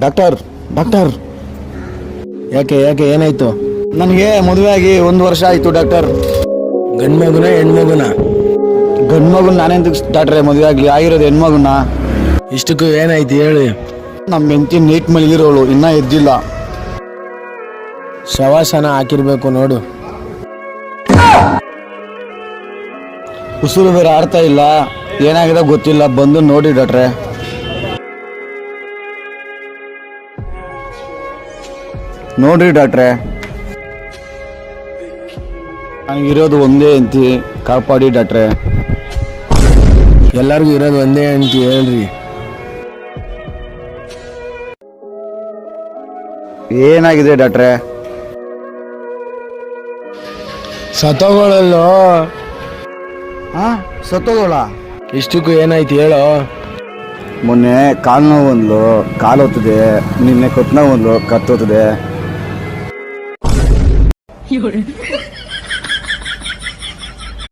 Doctor doctor ಯಾಕೆ ಯಾಕೆ ಏನಾಯ್ತು? ನನಗೆ ಮದುವೆ ಆಗಿ 1 ವರ್ಷ ಆಯಿತು ಡಾಕ್ಟರ್. ಗಂಡು ಮಗುನ ಹೆಣ್ಮಗುನ? ಗಂಡು ಮಗುನ ನಾನೆಂತ ಡಾಕ್ಟ್ರೆ ಮದುವೆ ಆಗಲಿ, ಆಗಿರೋದು ಹೆಣ್ಮಗುನ. ಇಷ್ಟಕ್ಕೂ ಏನಾಯ್ತು ಹೇಳಿ. ನಮ್ಮ ಹೆಂಡತಿ ನೀಟ್ ಮಲಗಿರೋಳು, ಇನ್ನೂ ಎದ್ದಿಲ್ಲ. ಶವಾಸನ ಹಾಕಿರ್ಬೇಕು ನೋಡು. ಉಸಿರು ಬೇರೆ ಆಡ್ತಾ ಇಲ್ಲ, ಏನಾಗಿದೆ ಗೊತ್ತಿಲ್ಲ, ಬಂದು ನೋಡಿ ಡಾಕ್ಟ್ರೆ. ನೋಡ್ರಿ ಡಾಕ್ಟ್ರೆ, ನನಗಿರೋದು ಒಂದೇ ಹೆಂಡತಿ, ಕಾಪಾಡಿ ಡಾಕ್ಟ್ರೆ. ಎಲ್ಲರಿಗೂ ಇರೋದು ಒಂದೇ ಅಂತ ಹೇಳ್ರಿ. ಏನಾಗಿದೆ ಡಾಕ್ಟ್ರೆ? ಸತ್ತೋಗಳಲ್ಲೋ. ಸತ್ತೋಗೋಳ? ಇಷ್ಟಕ್ಕೂ ಏನಾಯ್ತು ಹೇಳೋ. ಮೊನ್ನೆ ಕಾಲು ನೋವು ಒಂದ್ಲು, ಕಾಲು ಹೊತ್ತದೆ. ನಿನ್ನೆ ಕೊತ್ತು ನೋವು ಒಂದ್ಲು, ಕತ್ತೋತದೆ.